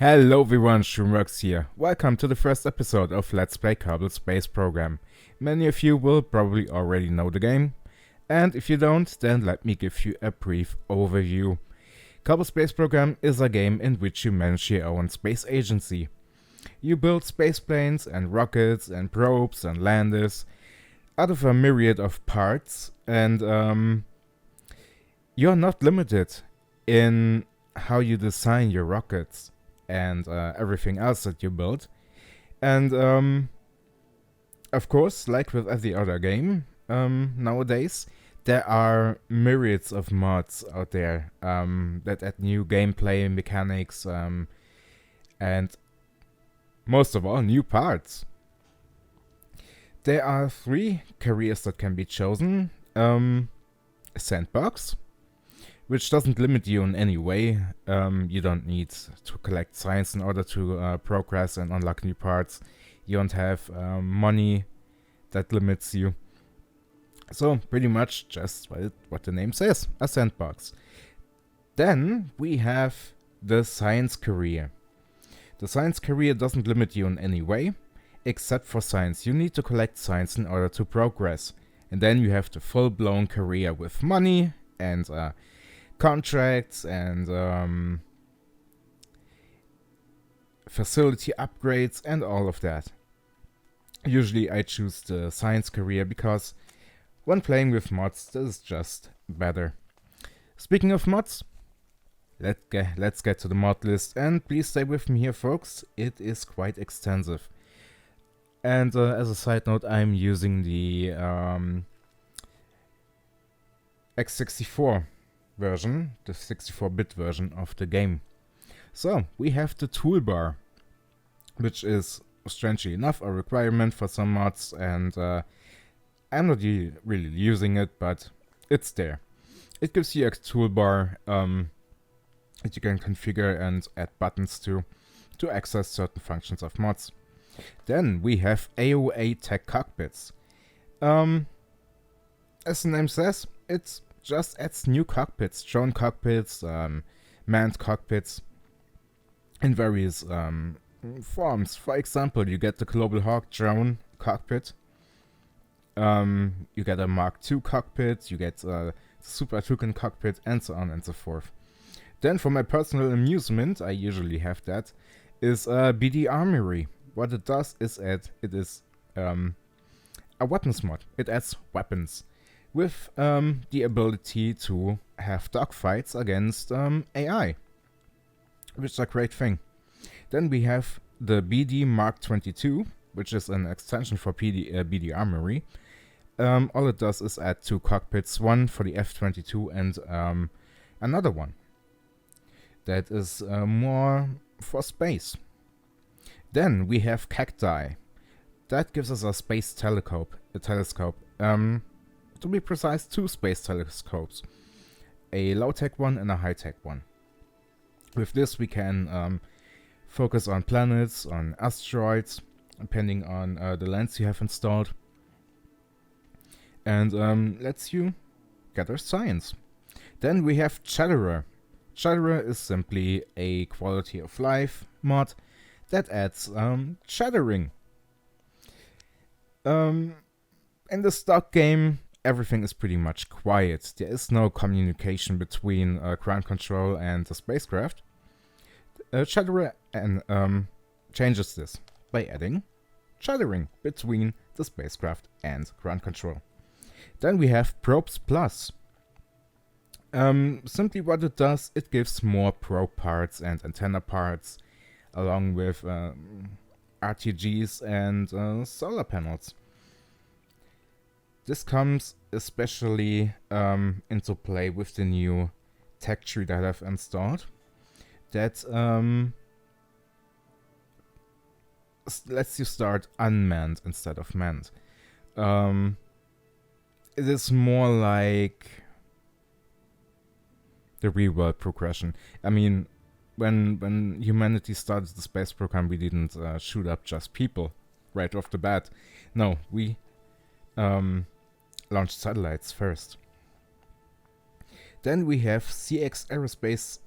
Hello everyone, Shroomworks here. Welcome to the first episode of Let's Play Kerbal Space Program. Many of you will probably already know the game, and if you don't, then let me give you a brief overview. Kerbal Space Program is a game in which you manage your own space agency. You build space planes and rockets and probes and landers out of a myriad of parts, and you're not limited in how you design your rockets and everything else that you build. And of course, like with every other game nowadays, there are myriads of mods out there that add new gameplay mechanics and most of all, new parts. There are 3 careers that can be chosen. Sandbox, which doesn't limit you in any way. You don't need to collect science in order to progress and unlock new parts. You don't have money that limits you. So pretty much just what the name says, a sandbox. Then we have the science career. The science career doesn't limit you in any way, except for science. You need to collect science in order to progress. And then you have the full-blown career with money and contracts and facility upgrades and all of that. Usually I choose the science career because when playing with mods, this is just better. Speaking of mods, let's get to the mod list, and please stay with me here, folks. It is quite extensive. And as a side note, I'm using the x64 version, the 64-bit version of the game. So, we have the toolbar, which is, strangely enough, a requirement for some mods, and I'm not really using it, but it's there. It gives you a toolbar that you can configure and add buttons to access certain functions of mods. Then we have AOA Tech Cockpits. As the name says, it just adds new cockpits, drone cockpits, manned cockpits in various forms. For example, you get the Global Hawk drone cockpit, you get a Mark II cockpit, you get the Super Toucan cockpit, and so on and so forth. Then for my personal amusement, I usually have that, is BD Armory. What it does is it is a weapons mod. It adds weapons with the ability to have dogfights against AI, which is a great thing. Then we have the BD Mark 22, which is an extension for BD Armory. All it does is add 2 cockpits, one for the F-22 and another one that is more for space. Then we have Cacti. That gives us a space telescope. To be precise, 2 space telescopes. A low-tech one and a high-tech one. With this we can focus on planets, on asteroids, depending on the lens you have installed. And lets you gather science. Then we have Chatterer. Chatterer is simply a quality of life mod that adds chattering. In the stock game, everything is pretty much quiet. There is no communication between ground control and the spacecraft. Chatterer changes this by adding chattering between the spacecraft and ground control. Then we have Probes Plus. Simply what it does, it gives more probe parts and antenna parts, along with RTGs and solar panels. This comes especially into play with the new tech tree that I've installed. That lets you start unmanned instead of manned. It is more like the real world progression. I mean, when humanity started the space program, we didn't shoot up just people right off the bat. No, we launched satellites first. Then we have CX Aerospace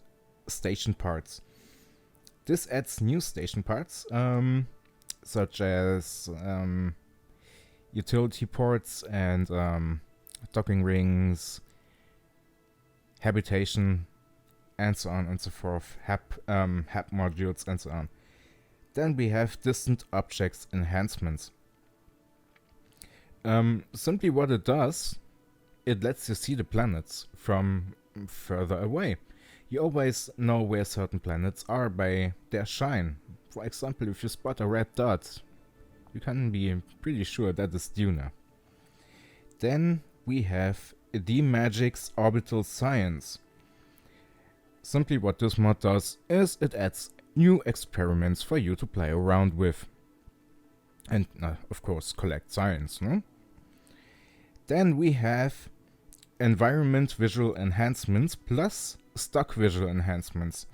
station parts. This adds new station parts, such as utility ports and docking rings, habitation, and so on and so forth, HAP modules and so on. Then we have distant objects enhancements. Simply what it does, it lets you see the planets from further away. You always know where certain planets are by their shine. For example, if you spot a red dot, you can be pretty sure that is Duna. Then we have D-Magic's Orbital Science. Simply what this mod does is it adds new experiments for you to play around with. And of course collect science, no? Then we have Environment Visual Enhancements plus Stock Visual Enhancements.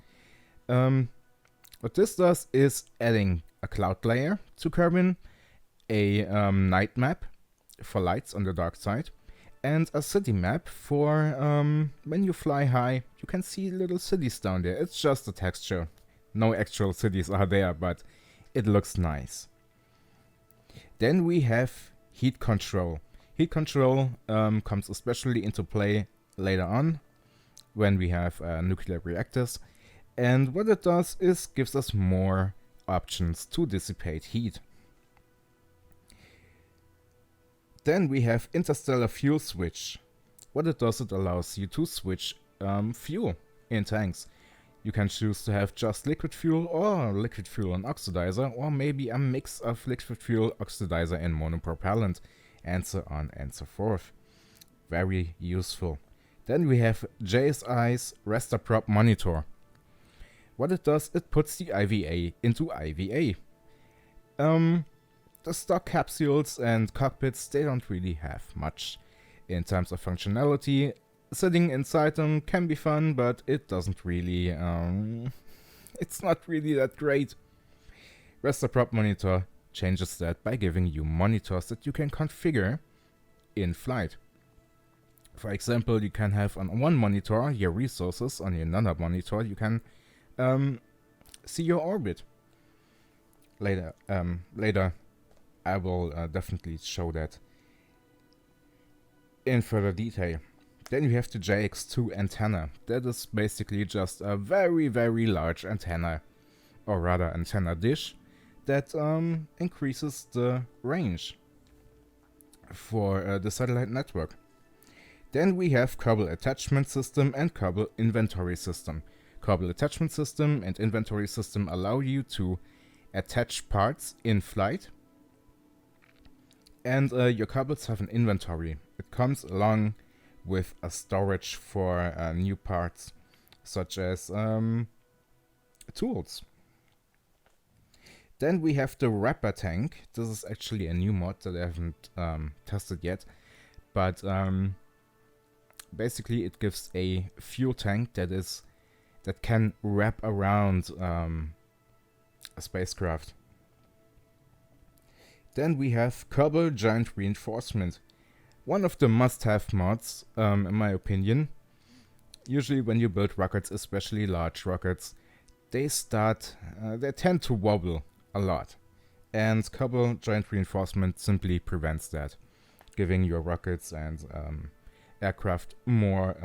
What this does is adding a cloud layer to Kerbal, a night map for lights on the dark side, and a city map for when you fly high, you can see little cities down there. It's just a texture. No actual cities are there, but it looks nice. Then we have heat control. Heat control comes especially into play later on when we have nuclear reactors. And what it does is gives us more options to dissipate heat. Then we have Interstellar Fuel Switch. What it does, it allows you to switch fuel in tanks. You can choose to have just liquid fuel or liquid fuel and oxidizer, or maybe a mix of liquid fuel, oxidizer and monopropellant, and so on and so forth. Very useful. Then we have JSI's raster prop monitor. What it does, it puts the IVA into IVA. The stock capsules and cockpits, they don't really have much in terms of functionality. Sitting inside them can be fun, but it doesn't really, it's not really that great. Raster prop monitor changes that by giving you monitors that you can configure in flight. For example, you can have on one monitor your resources, on another monitor you can see your orbit. Later I will definitely show that in further detail. Then you have the JX2 antenna. That is basically just a very, very large antenna, or rather antenna dish, that increases the range for the satellite network. Then we have Kerbal attachment system and Kerbal inventory system. Kerbal attachment system and inventory system allow you to attach parts in flight, and your Kerbals have an inventory. It comes along with a storage for new parts, such as tools. Then we have the Rapper tank. This is actually a new mod that I haven't tested yet, but basically it gives a fuel tank that can wrap around a spacecraft. Then we have Kerbal Giant Reinforcement. One of the must-have mods, in my opinion. Usually when you build rockets, especially large rockets, they tend to wobble a lot. And Kerbal Giant Reinforcement simply prevents that, giving your rockets and aircraft more,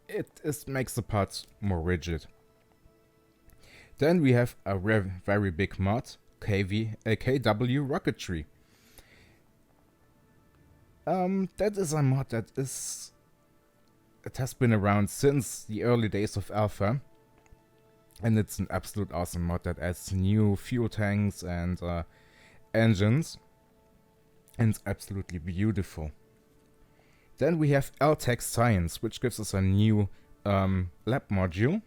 it makes the parts more rigid. Then we have a very big mod, KW Rocketry. That is a mod it has been around since the early days of Alpha, and it's an absolute awesome mod that adds new fuel tanks and engines, and it's absolutely beautiful. Then we have LTech Science, which gives us a new lab module,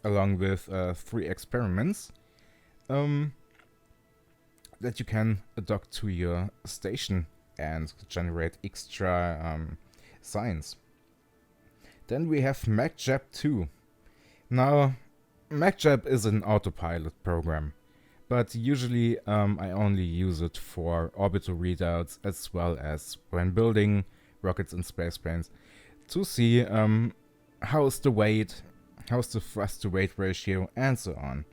along with 3 experiments that you can dock to your station and generate extra science. Then we have MacJab 2. Now, MacJab is an autopilot program, but usually I only use it for orbital readouts as well as when building rockets and spaceplanes to see how is the weight, how's the thrust to weight ratio, and so on.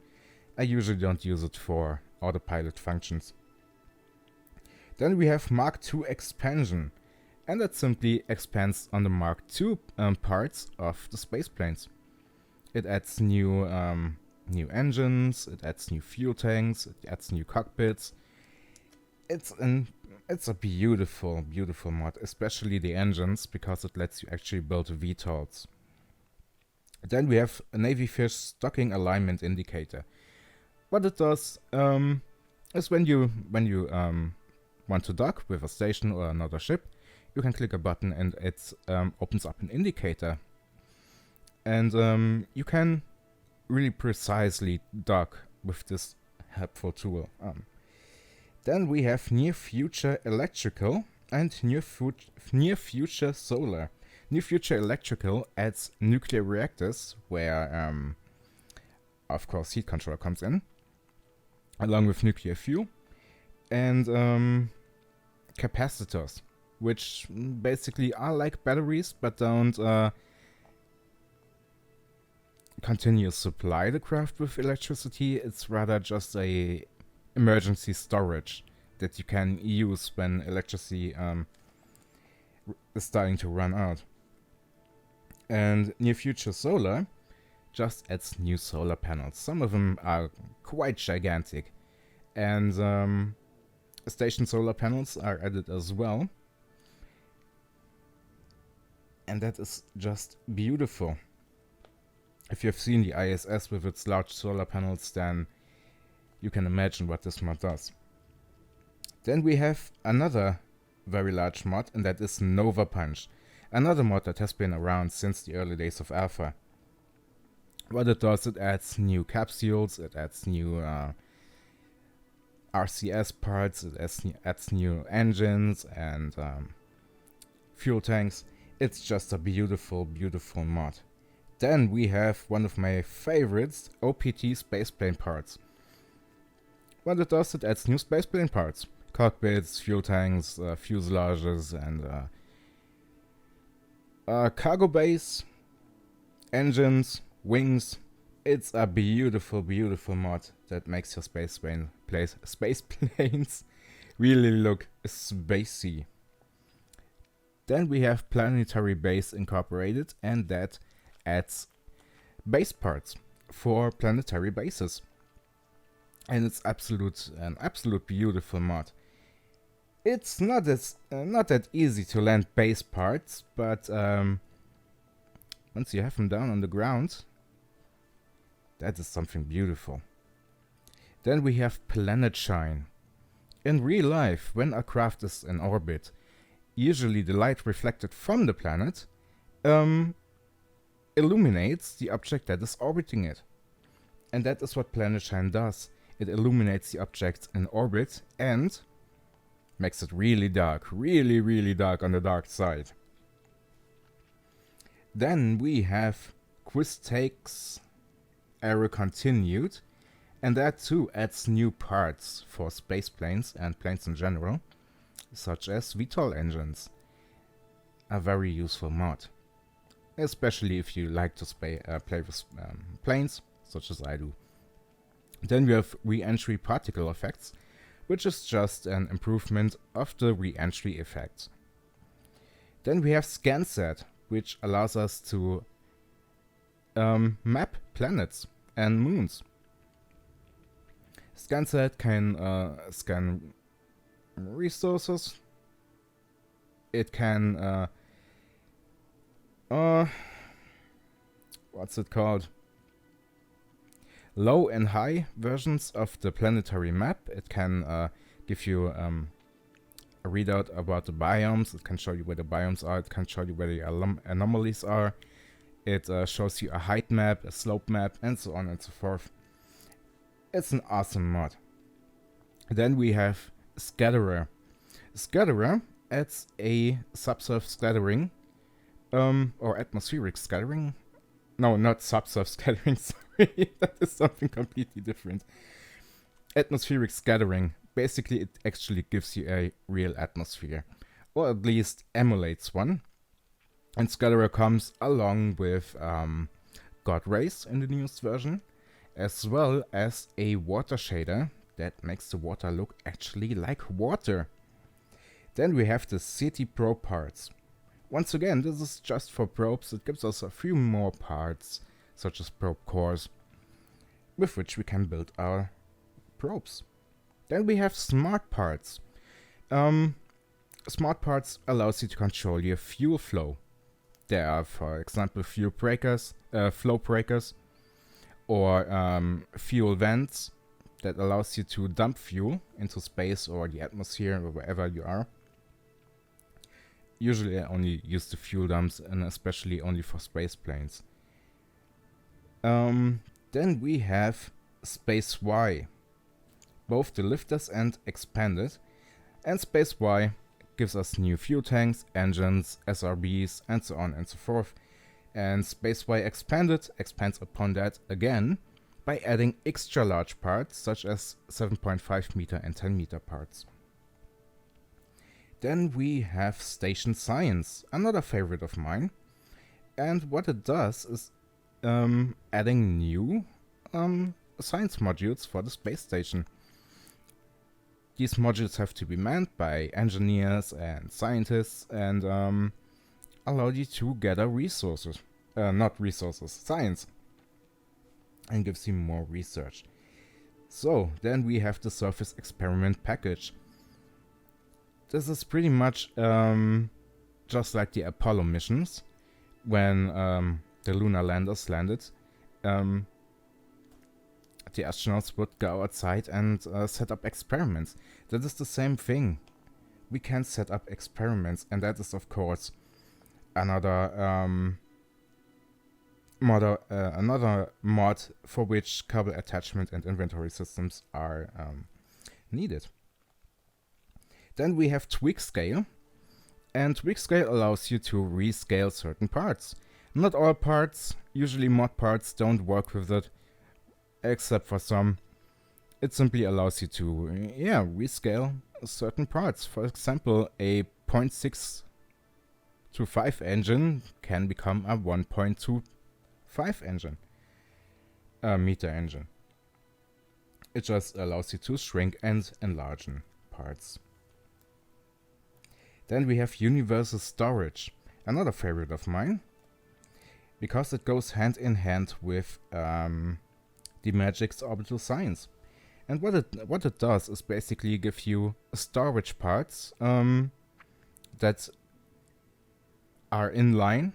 I usually don't use it for autopilot functions. Then we have Mark II expansion, and that simply expands on the Mark II parts of the space planes. It adds new engines, it adds new fuel tanks, it adds new cockpits. It's a beautiful, beautiful mod, especially the engines, because it lets you actually build VTOLs. Then we have a Navy Fish docking alignment indicator. What it does is when you want to dock with a station or another ship, you can click a button and it opens up an indicator. And you can really precisely dock with this helpful tool. Then we have Near Future Electrical and Near Future Solar. Near Future Electrical adds nuclear reactors, where of course heat control comes in, along with nuclear fuel, and capacitors, which basically are like batteries but don't continue supply the craft with electricity. It's rather just a emergency storage that you can use when electricity is starting to run out. And Near Future Solar just adds new solar panels. Some of them are quite gigantic, and station solar panels are added as well, and that is just beautiful. If you've seen the ISS with its large solar panels, then you can imagine what this mod does. Then we have another very large mod, and that is Nova Punch, another mod that has been around since the early days of Alpha. What it does, it adds new capsules, it adds new RCS parts, it adds new engines and fuel tanks. It's just a beautiful, beautiful mod. Then we have one of my favorites, OPT spaceplane parts. What it does, it adds new spaceplane parts. Cockpits, fuel tanks, fuselages, and cargo bays, engines, wings. It's a beautiful, beautiful mod that makes your space planes really look spacey. Then we have Planetary Base Incorporated, and that adds base parts for planetary bases. And it's an absolute beautiful mod. It's not that easy to land base parts, but once you have them down on the ground, that is something beautiful. Then we have Planet Shine. In real life, when a craft is in orbit, usually the light reflected from the planet illuminates the object that is orbiting it. And that is what Planet Shine does. It illuminates the object in orbit and makes it really dark, really, really dark on the dark side. Then we have Quiz Takes Arrow Continued, and that too adds new parts for space planes and planes in general, such as VTOL engines. A very useful mod, especially if you like to play with planes, such as I do. Then we have Re-entry Particle Effects, which is just an improvement of the re-entry effects. Then we have ScanSat, which allows us to map planets and moons. ScanSat can scan resources. It can what's it called? Low and high versions of the planetary map. It can give you a readout about the biomes. It can show you where the biomes are. It can show you where the anomalies are. It shows you a height map, a slope map, and so on and so forth. It's an awesome mod. Then we have Scatterer. Scatterer adds a subsurface scattering, or atmospheric scattering. No, not subsurface scattering, sorry. That is something completely different. Atmospheric scattering. Basically, it actually gives you a real atmosphere, or at least emulates one. And Scatterer comes along with god rays in the newest version, as well as a water shader that makes the water look actually like water. Then we have the city probe parts. Once again, this is just for probes. It gives us a few more parts, such as probe cores, with which we can build our probes. Then we have smart parts. Smart parts allows you to control your fuel flow. There are, for example, flow breakers, or fuel vents that allows you to dump fuel into space or the atmosphere or wherever you are. Usually I only use the fuel dumps, and especially only for space planes. Then we have Space Y, both the lifters and expanded. And Space Y gives us new fuel tanks, engines, SRBs, and so on and so forth. And Space Y expanded expands upon that again by adding extra large parts such as 7.5 meter and 10 meter parts. Then we have Station Science, another favorite of mine. And what it does is adding new science modules for the space station. These modules have to be manned by engineers and scientists and allow you to gather resources. Science. And gives you more research. So, then we have the Surface Experiment package. This is pretty much just like the Apollo missions, when the lunar landers landed. The astronauts would go outside and set up experiments. That is the same thing. We can set up experiments, and that is, of course, another mod for which Kerbal attachment and inventory systems are needed. Then we have Tweak Scale, and Tweak Scale allows you to rescale certain parts. Not all parts, usually mod parts don't work with it, except for some. It simply allows you to, rescale certain parts. For example, a 0.625 engine can become a 1.25 engine, meter engine. It just allows you to shrink and enlarge parts. Then we have Universal Storage, another favorite of mine, because it goes hand in hand with the Magic's Orbital Science. And what it does is basically give you storage parts that are in line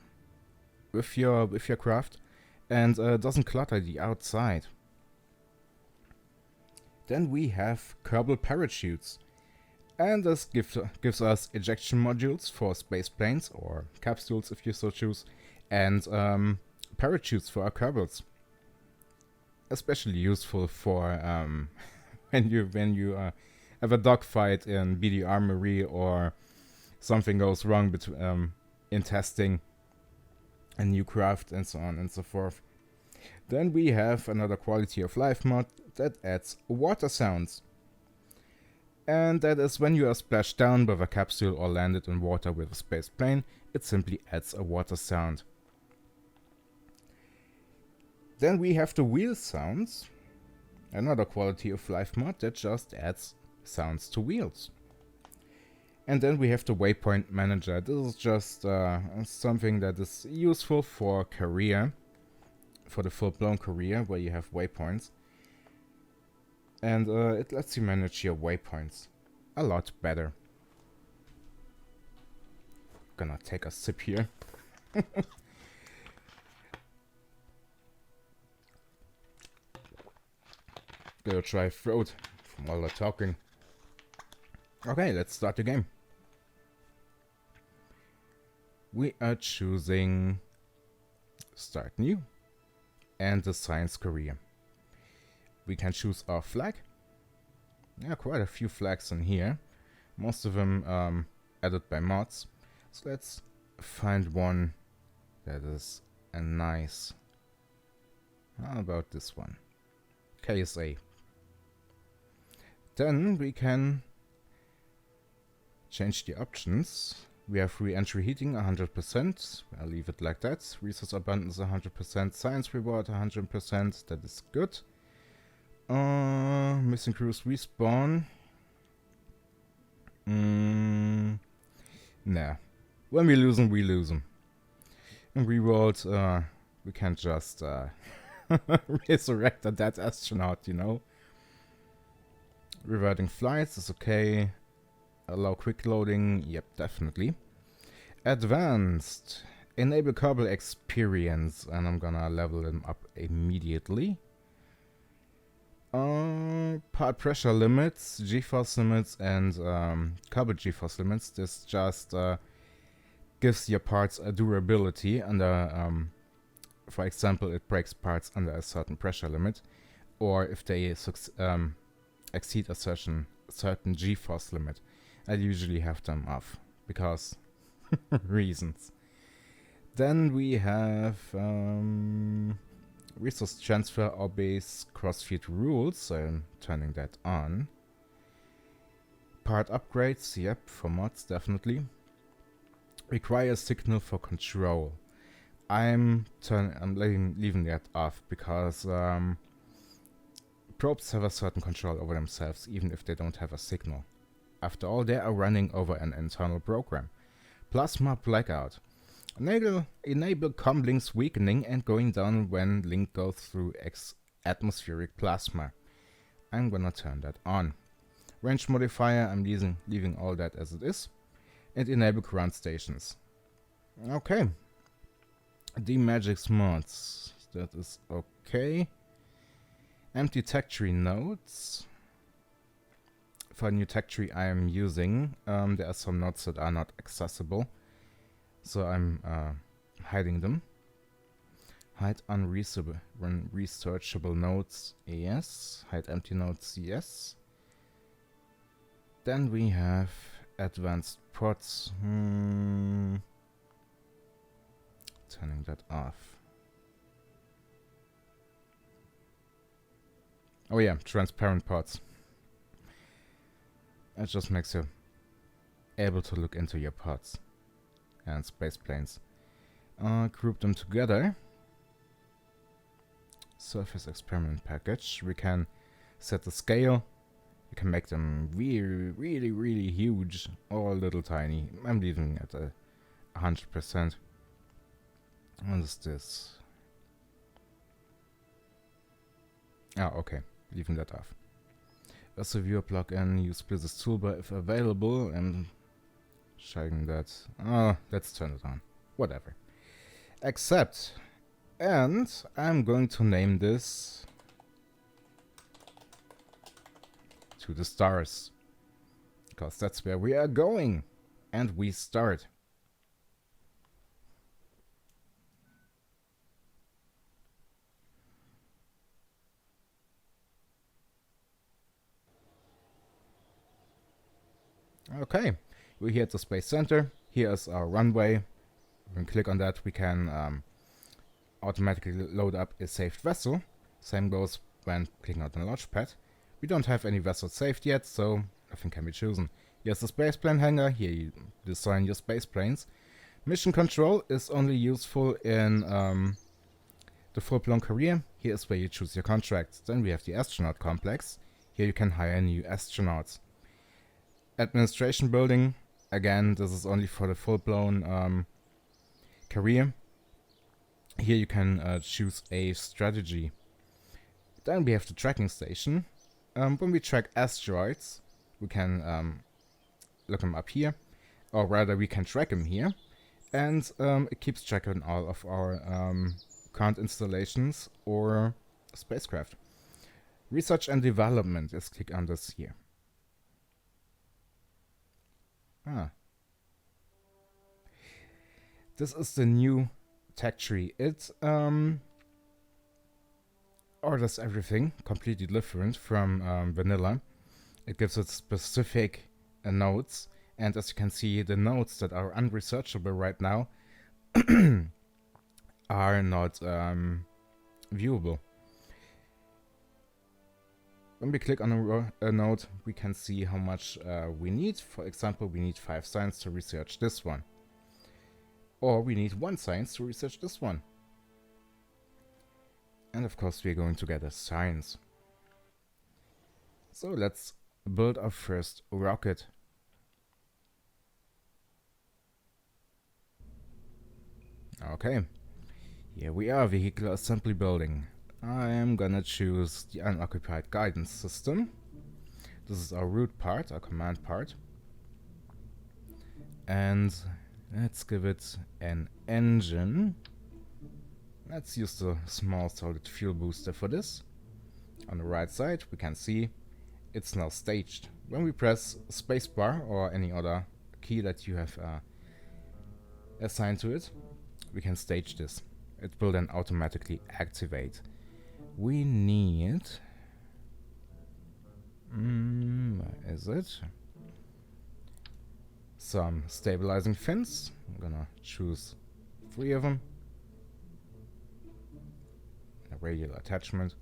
with your craft and doesn't clutter the outside. Then we have Kerbal Parachutes. And this gives us ejection modules for space planes, or capsules if you so choose, and parachutes for our Kerbals. Especially useful for when you have a dogfight in BD Armory, or something goes wrong in testing a new craft, and so on and so forth. Then we have another quality of life mod that adds water sounds. And that is when you are splashed down with a capsule or landed in water with a space plane, it simply adds a water sound. Then we have the wheel sounds, another quality of life mod that just adds sounds to wheels. And then we have the waypoint manager. This is just something that is useful for career, for the full-blown career where you have waypoints. And it lets you manage your waypoints a lot better. Gonna take a sip here. Get a dry throat from all the talking. Okay, let's start the game. We are choosing Start New and the Science Career. We can choose our flag. Yeah, quite a few flags in here. Most of them added by mods. So let's find one that is a nice. How about this one? KSA. Then we can change the options. We have re-entry heating 100%. I'll leave it like that. Resource abundance 100%. Science reward 100%. That is good. Missing crews respawn. Nah. When we lose them, we lose them. And rerolled, we can't just resurrect a dead astronaut, you know. Reverting flights is okay. Allow quick loading, yep, definitely. Advanced. Enable Kerbal experience, and I'm gonna level them up immediately. Part pressure limits, G-force limits, and Kerbal G-force limits. This just gives your parts a durability under, for example, it breaks parts under a certain pressure limit, or if they exceed a certain G-force limit. I usually have them off because reasons. Then we have resource transfer obeys crossfeed rules, so I'm turning that on. Part upgrades, yep, for mods definitely. Requires signal for control. I'm leaving that off because probes have a certain control over themselves, even if they don't have a signal. After all, they are running over an internal program. Plasma blackout. Enable comlink's weakening and going down when link goes through atmospheric plasma. I'm gonna turn that on. Range modifier, I'm leaving all that as it is. And enable ground stations. Okay. Magics mods. That is okay. Empty tech tree nodes. For a new tech tree I am using, there are some nodes that are not accessible. So I'm hiding them. Hide unresearchable nodes, yes. Hide empty nodes, yes. Then we have advanced pods. Turning that off. Oh yeah, transparent pods. It just makes you able to look into your pods and space planes. Group them together. Surface experiment package. We can set the scale. We can make them really huge or a little tiny. I'm leaving it at 100%. What is this? Oh, okay. Leaving that off. As a viewer plugin, use Blizzard's Toolbar if available, and checking that. Let's turn it on. Whatever. Accept. And I'm going to name this To the Stars, because that's where we are going. And we start. Okay, we're here at the Space Center. Here is our runway. When we click on that, we can automatically load up a saved vessel. Same goes when clicking on the launch pad. We don't have any vessels saved yet, so nothing can be chosen. Here's the space plane hangar. Here you design your space planes. Mission control is only useful in the full-blown career. Here is where you choose your contracts. Then we have the astronaut complex. Here you can hire new astronauts. Administration building, again, this is only for the full-blown career. Here you can choose a strategy. Then we have the tracking station. When we track asteroids, we can look them up here, or rather we can track them here, and it keeps track on all of our current installations or spacecraft. Research and development is click on this here. This is the new tech tree. It orders everything completely different from vanilla. It gives it specific nodes, and as you can see, the nodes that are unresearchable right now are not viewable. When we click on a node, we can see how much we need. For example, we need 5 science to research this one. Or we need 1 science to research this one. And of course we're going to get a science. So let's build our first rocket. Okay, here we are, vehicle assembly building. I am gonna choose the unoccupied guidance system. This is our root part, our command part. And let's give it an engine. Let's use the small solid fuel booster for this. On the right side we can see it's now staged. When we press spacebar or any other key that you have assigned to it, we can stage this. It will then automatically activate. We need... where is it? Some stabilizing fins. I'm gonna choose 3 of them. A radial attachment.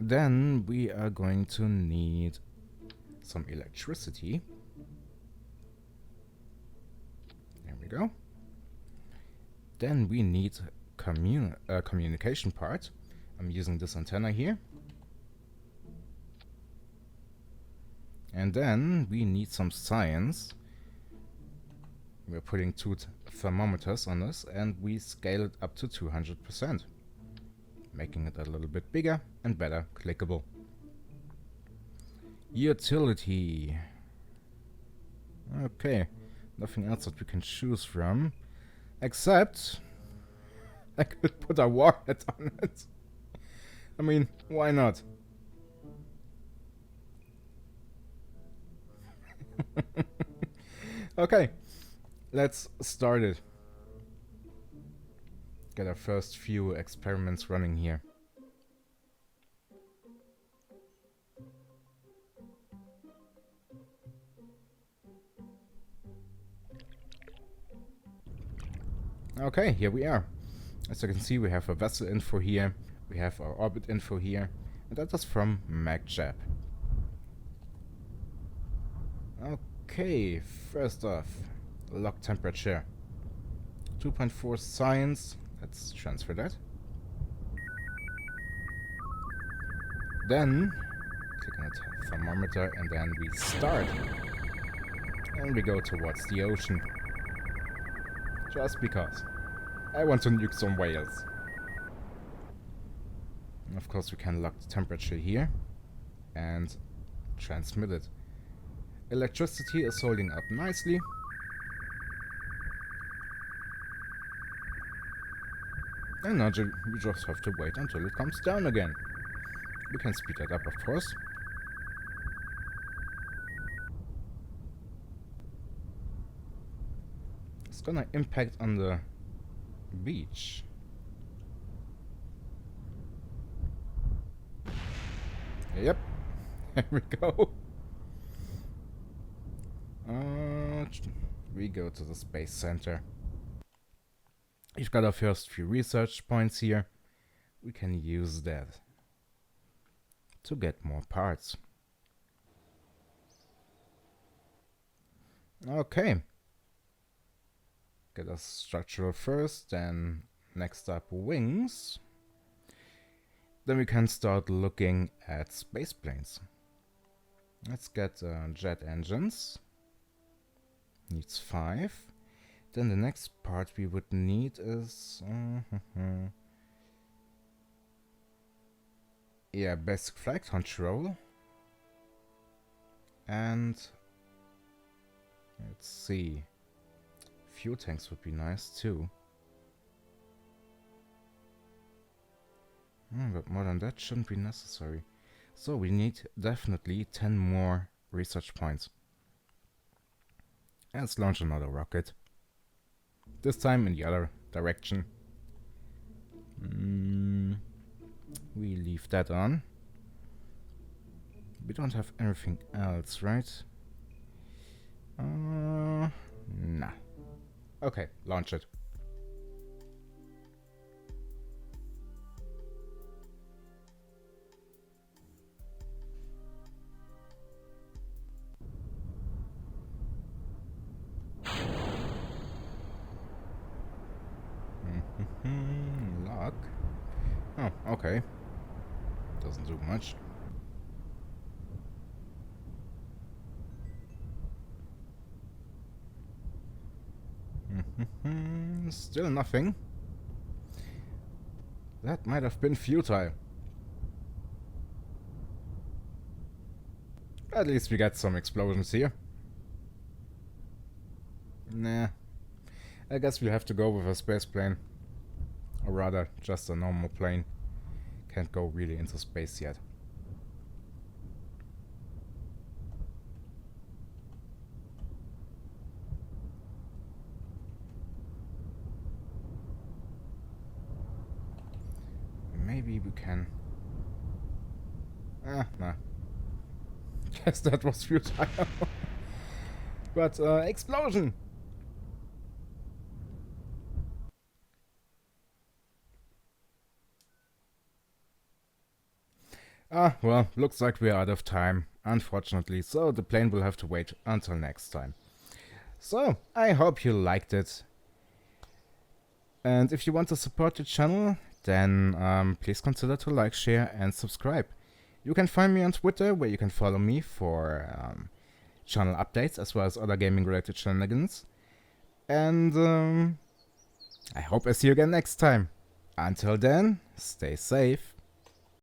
Then we are going to need some electricity. There we go. Then we need communication part. I'm using this antenna here. And then we need some science. We're putting 2 thermometers on this and we scale it up to 200%, making it a little bit bigger and better clickable. Utility. Okay, nothing else that we can choose from, except I could put a warhead on it. I mean, why not? Okay, let's start it. Get our first few experiments running here. Okay, here we are. As you can see, we have a vessel info here, we have our orbit info here, and that is from MacJab. Okay, first off, lock temperature. 2.4 science, let's transfer that. Then, click on the thermometer and then we start. And we go towards the ocean. Just because. I want to nuke some whales. And of course we can lock the temperature here and transmit it. Electricity is holding up nicely. And now we just have to wait until it comes down again. We can speed that up, of course. It's gonna impact on the beach. Yep, there we go. We go to the space center. We've got our first few research points here. We can use that to get more parts. Okay. Get a structural first, then next up wings. Then we can start looking at space planes. Let's get jet engines. Needs 5. Then the next part we would need is yeah, basic flight control. And let's see, fuel tanks would be nice too. But more than that shouldn't be necessary. So we need definitely 10 more research points. Let's launch another rocket. This time in the other direction. We leave that on. We don't have anything else, right? Nah. Okay, launch it. Okay. Doesn't do much. Still nothing. That might have been futile. At least we got some explosions here. Nah. I guess we'll have to go with a space plane. Or rather, just a normal plane. Can't go really into space yet. Maybe we can... nah. Guess that was futile. But, explosion! Well, looks like we're out of time, unfortunately, so the plane will have to wait until next time. So, I hope you liked it. And if you want to support the channel, then please consider to like, share, and subscribe. You can find me on Twitter, where you can follow me for channel updates, as well as other gaming-related shenanigans. And I hope I see you again next time. Until then, stay safe.